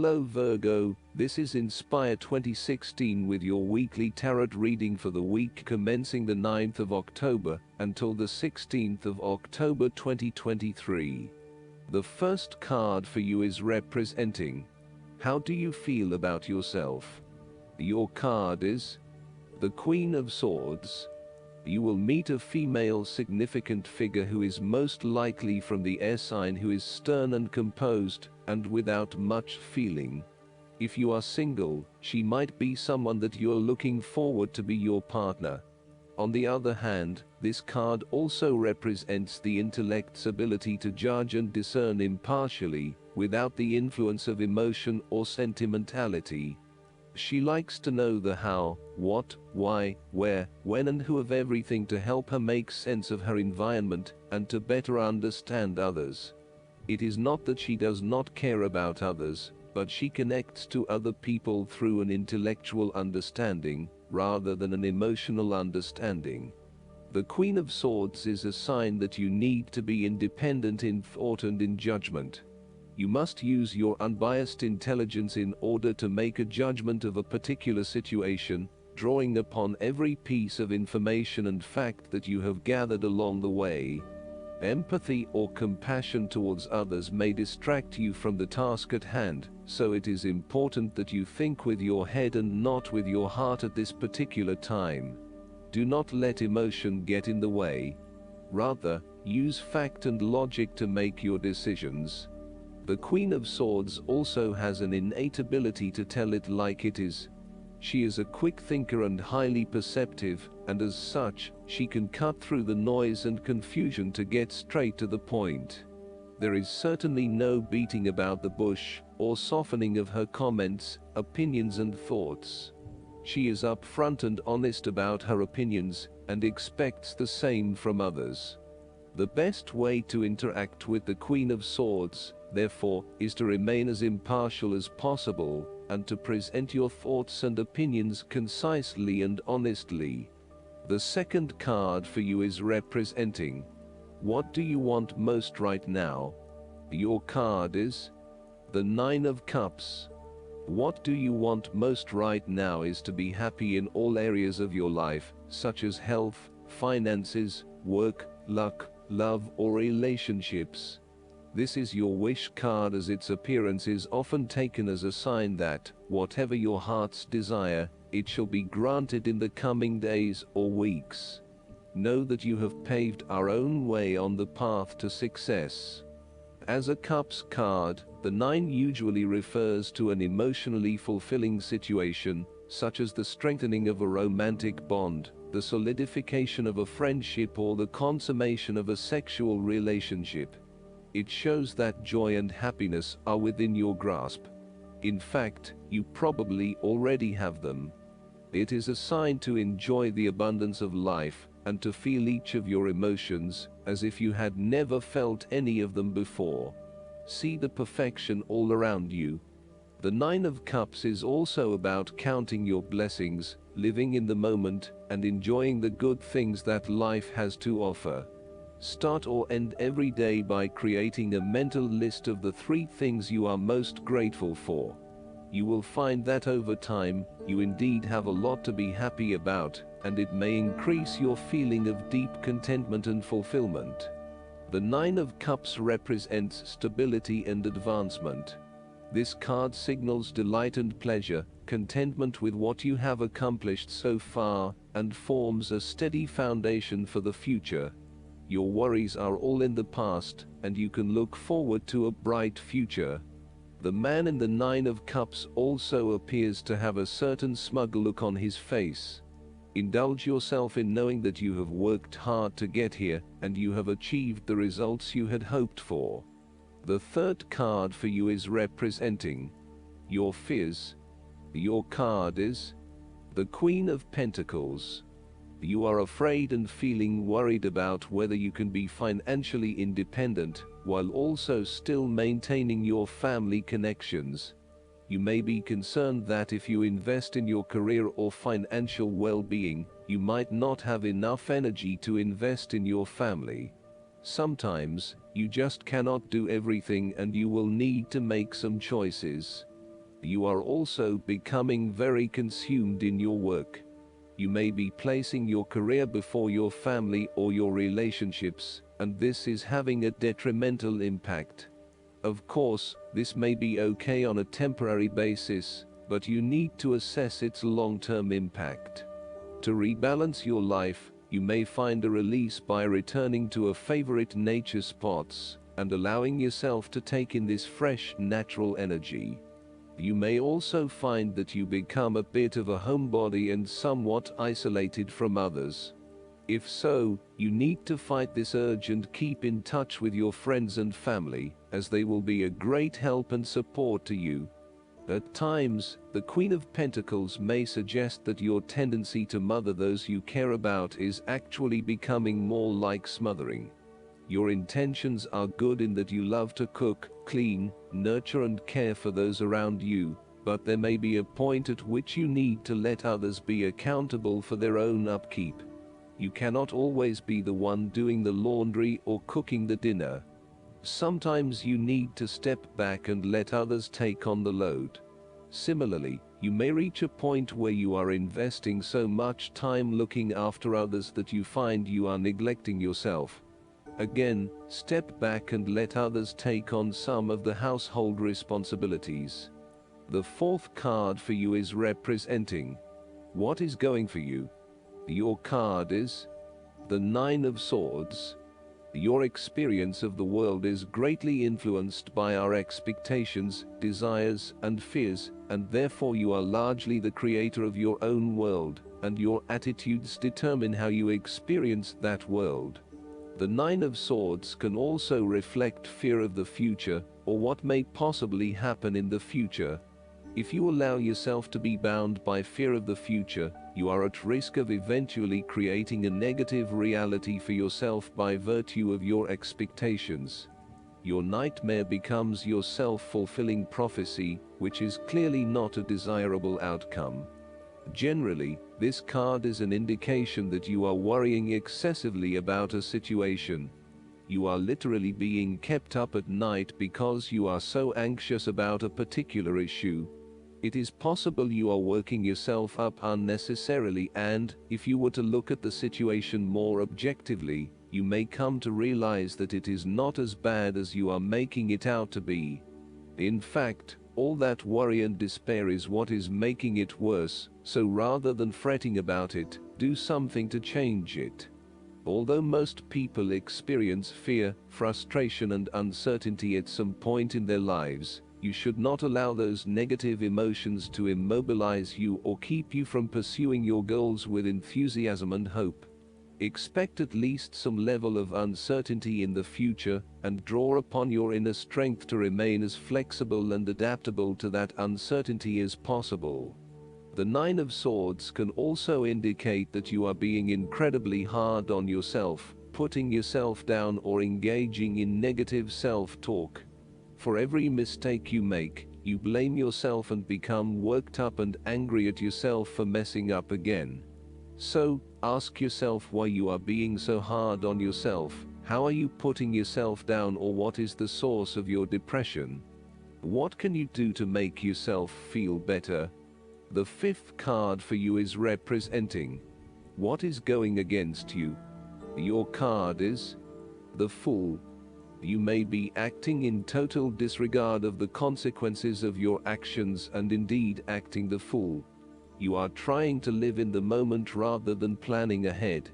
Hello Virgo, this is Inspire 2016 with your weekly tarot reading for the week commencing the 9th of October until the 16th of October 2023. The first card for you is representing: how do you feel about yourself? Your card is the Queen of Swords. You will meet a female significant figure who is most likely from the air sign, who is stern and composed, and without much feeling. If you are single, she might be someone that you're looking forward to be your partner. On the other hand, this card also represents the intellect's ability to judge and discern impartially, without the influence of emotion or sentimentality. She likes to know the how, what, why, where, when and who of everything to help her make sense of her environment and to better understand others. It is not that she does not care about others, but she connects to other people through an intellectual understanding, rather than an emotional understanding. The Queen of Swords is a sign that you need to be independent in thought and in judgment. You must use your unbiased intelligence in order to make a judgment of a particular situation, drawing upon every piece of information and fact that you have gathered along the way. Empathy or compassion towards others may distract you from the task at hand, so it is important that you think with your head and not with your heart at this particular time. Do not let emotion get in the way. Rather, use fact and logic to make your decisions. The Queen of Swords also has an innate ability to tell it like it is. She is a quick thinker and highly perceptive, and as such, she can cut through the noise and confusion to get straight to the point. There is certainly no beating about the bush, or softening of her comments, opinions and thoughts. She is upfront and honest about her opinions, and expects the same from others. The best way to interact with the Queen of Swords, therefore, is to remain as impartial as possible, and to present your thoughts and opinions concisely and honestly. The second card for you is representing: what do you want most right now? Your card is the Nine of Cups. What do you want most right now is to be happy in all areas of your life, such as health, finances, work, luck, love or relationships. This is your wish card, as its appearance is often taken as a sign that, whatever your heart's desire, it shall be granted in the coming days or weeks. Know that you have paved our own way on the path to success. As a Cups card, the 9 usually refers to an emotionally fulfilling situation, such as the strengthening of a romantic bond, the solidification of a friendship or the consummation of a sexual relationship. It shows that joy and happiness are within your grasp. In fact, you probably already have them. It is a sign to enjoy the abundance of life, and to feel each of your emotions, as if you had never felt any of them before. See the perfection all around you. The Nine of Cups is also about counting your blessings, living in the moment, and enjoying the good things that life has to offer. Start or end every day by creating a mental list of the 3 things you are most grateful for. You will find that over time, you indeed have a lot to be happy about, and it may increase your feeling of deep contentment and fulfillment. The Nine of Cups represents stability and advancement. This card signals delight and pleasure, contentment with what you have accomplished so far, and forms a steady foundation for the future. Your worries are all in the past, and you can look forward to a bright future. The man in the Nine of Cups also appears to have a certain smug look on his face. Indulge yourself in knowing that you have worked hard to get here, and you have achieved the results you had hoped for. The third card for you is representing your fears. Your card is the Queen of Pentacles. You are afraid and feeling worried about whether you can be financially independent, while also still maintaining your family connections. You may be concerned that if you invest in your career or financial well-being, you might not have enough energy to invest in your family. Sometimes, you just cannot do everything and you will need to make some choices. You are also becoming very consumed in your work. You may be placing your career before your family or your relationships, and this is having a detrimental impact. Of course, this may be okay on a temporary basis, but you need to assess its long-term impact. To rebalance your life, you may find a release by returning to a favorite nature spots and allowing yourself to take in this fresh, natural energy. You may also find that you become a bit of a homebody and somewhat isolated from others. If so, you need to fight this urge and keep in touch with your friends and family, as they will be a great help and support to you. At times, the Queen of Pentacles may suggest that your tendency to mother those you care about is actually becoming more like smothering. Your intentions are good in that you love to cook, clean, nurture and care for those around you, but there may be a point at which you need to let others be accountable for their own upkeep. You cannot always be the one doing the laundry or cooking the dinner. Sometimes you need to step back and let others take on the load. Similarly, you may reach a point where you are investing so much time looking after others that you find you are neglecting yourself. Again, step back and let others take on some of the household responsibilities. The fourth card for you is representing what is going for you. Your card is the Nine of Swords. Your experience of the world is greatly influenced by our expectations, desires, and fears, and therefore you are largely the creator of your own world, and your attitudes determine how you experience that world. The Nine of Swords can also reflect fear of the future, or what may possibly happen in the future. If you allow yourself to be bound by fear of the future, you are at risk of eventually creating a negative reality for yourself by virtue of your expectations. Your nightmare becomes your self-fulfilling prophecy, which is clearly not a desirable outcome. Generally, this card is an indication that you are worrying excessively about a situation. You are literally being kept up at night because you are so anxious about a particular issue. It is possible you are working yourself up unnecessarily, and, if you were to look at the situation more objectively, you may come to realize that it is not as bad as you are making it out to be. In fact, all that worry and despair is what is making it worse, so rather than fretting about it, do something to change it. Although most people experience fear, frustration and uncertainty at some point in their lives, you should not allow those negative emotions to immobilize you or keep you from pursuing your goals with enthusiasm and hope. Expect at least some level of uncertainty in the future, and draw upon your inner strength to remain as flexible and adaptable to that uncertainty as possible. The Nine of Swords can also indicate that you are being incredibly hard on yourself, putting yourself down or engaging in negative self-talk. For every mistake you make, you blame yourself and become worked up and angry at yourself for messing up again. So, ask yourself why you are being so hard on yourself. How are you putting yourself down, or what is the source of your depression? What can you do to make yourself feel better? The fifth card for you is representing what is going against you. Your card is the Fool. You may be acting in total disregard of the consequences of your actions and indeed acting the fool. You are trying to live in the moment rather than planning ahead.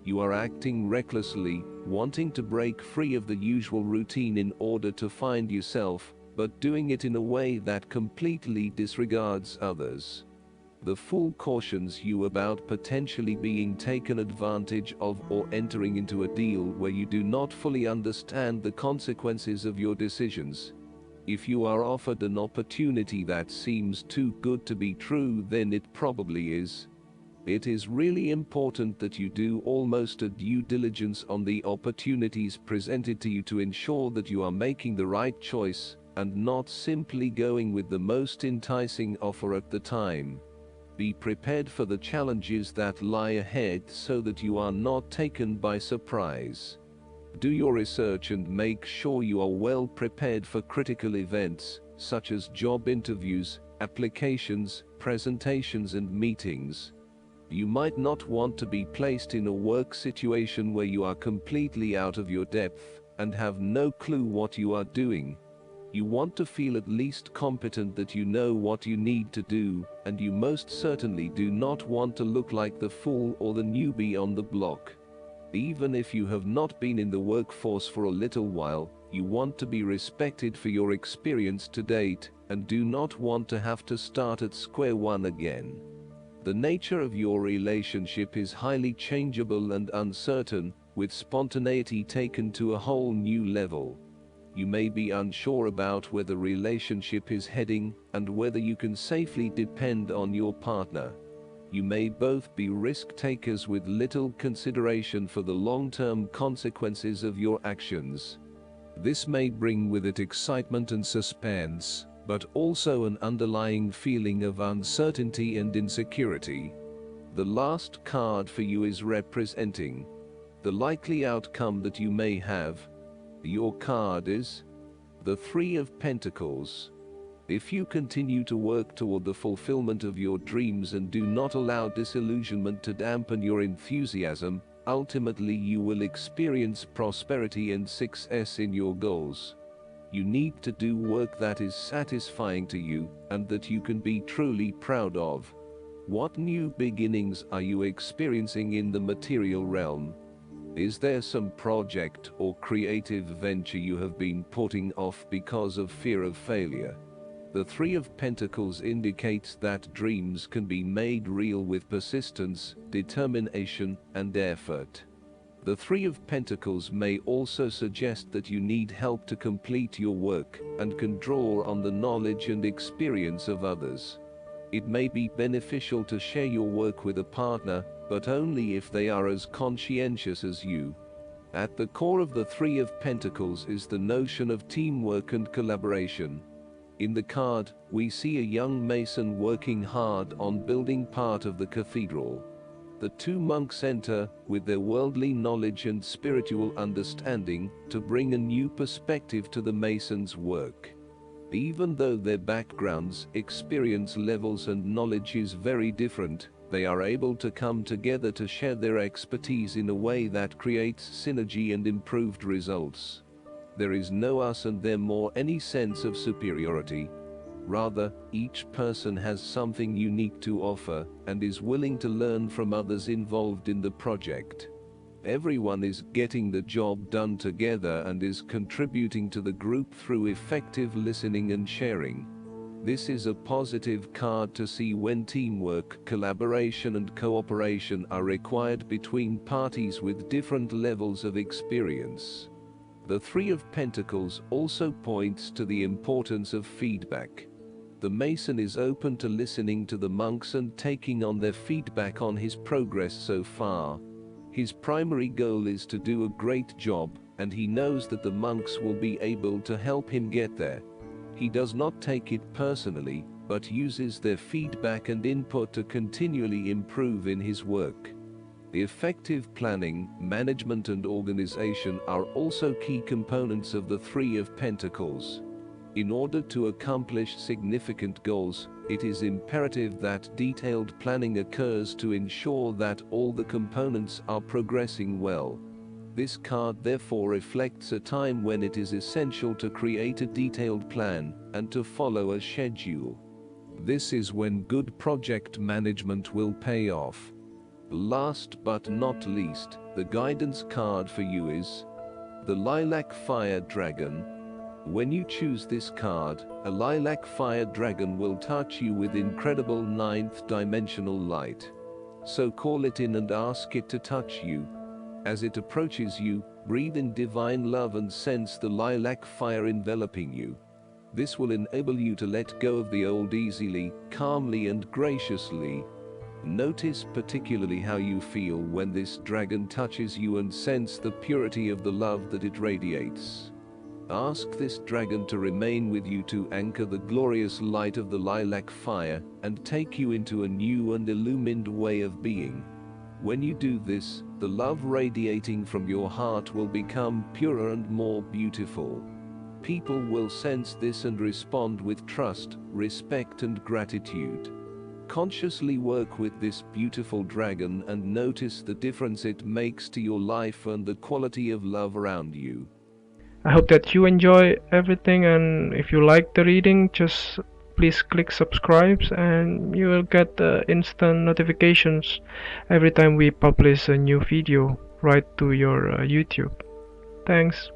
You are acting recklessly, wanting to break free of the usual routine in order to find yourself, but doing it in a way that completely disregards others. The Fool cautions you about potentially being taken advantage of or entering into a deal where you do not fully understand the consequences of your decisions. If you are offered an opportunity that seems too good to be true, then it probably is. It is really important that you do almost a due diligence on the opportunities presented to you to ensure that you are making the right choice, and not simply going with the most enticing offer at the time. Be prepared for the challenges that lie ahead so that you are not taken by surprise. Do your research and make sure you are well prepared for critical events, such as job interviews, applications, presentations and meetings. You might not want to be placed in a work situation where you are completely out of your depth and have no clue what you are doing. You want to feel at least competent that you know what you need to do, and you most certainly do not want to look like the fool or the newbie on the block. Even if you have not been in the workforce for a little while, you want to be respected for your experience to date, and do not want to have to start at square one again. The nature of your relationship is highly changeable and uncertain, with spontaneity taken to a whole new level. You may be unsure about where the relationship is heading and whether you can safely depend on your partner. You may both be risk takers with little consideration for the long-term consequences of your actions. This may bring with it excitement and suspense, but also an underlying feeling of uncertainty and insecurity. The last card for you is representing the likely outcome that you may have. Your card is the Three of Pentacles. If you continue to work toward the fulfillment of your dreams and do not allow disillusionment to dampen your enthusiasm, ultimately you will experience prosperity and success in your goals. You need to do work that is satisfying to you and that you can be truly proud of. What new beginnings are you experiencing in the material realm? Is there some project or creative venture you have been putting off because of fear of failure? The Three of Pentacles indicates that dreams can be made real with persistence, determination, and effort. The Three of Pentacles may also suggest that you need help to complete your work and can draw on the knowledge and experience of others. It may be beneficial to share your work with a partner, but only if they are as conscientious as you. At the core of the Three of Pentacles is the notion of teamwork and collaboration. In the card, we see a young mason working hard on building part of the cathedral. The two monks enter, with their worldly knowledge and spiritual understanding, to bring a new perspective to the mason's work. Even though their backgrounds, experience levels and knowledge is very different, they are able to come together to share their expertise in a way that creates synergy and improved results. There is no us and them or any sense of superiority. Rather, each person has something unique to offer and is willing to learn from others involved in the project. Everyone is getting the job done together and is contributing to the group through effective listening and sharing. This is a positive card to see when teamwork, collaboration and cooperation are required between parties with different levels of experience. The Three of Pentacles also points to the importance of feedback. The mason is open to listening to the monks and taking on their feedback on his progress so far. His primary goal is to do a great job, and he knows that the monks will be able to help him get there. He does not take it personally, but uses their feedback and input to continually improve in his work. The effective planning, management and organization are also key components of the Three of Pentacles. In order to accomplish significant goals, it is imperative that detailed planning occurs to ensure that all the components are progressing well. This card therefore reflects a time when it is essential to create a detailed plan and to follow a schedule. This is when good project management will pay off. Last but not least, the guidance card for you is the Lilac Fire Dragon. When you choose this card, a lilac fire dragon will touch you with incredible ninth dimensional light. So call it in and ask it to touch you. As it approaches you, breathe in divine love and sense the lilac fire enveloping you. This will enable you to let go of the old easily, calmly and graciously. Notice particularly how you feel when this dragon touches you and sense the purity of the love that it radiates. Ask this dragon to remain with you to anchor the glorious light of the lilac fire and take you into a new and illumined way of being. When you do this, the love radiating from your heart will become purer and more beautiful. People will sense this and respond with trust, respect and gratitude. Consciously work with this beautiful dragon and notice the difference it makes to your life and the quality of love around you. I hope that you enjoy everything, and if you like the reading, just please click subscribe and you will get instant notifications every time we publish a new video right to your YouTube. Thanks.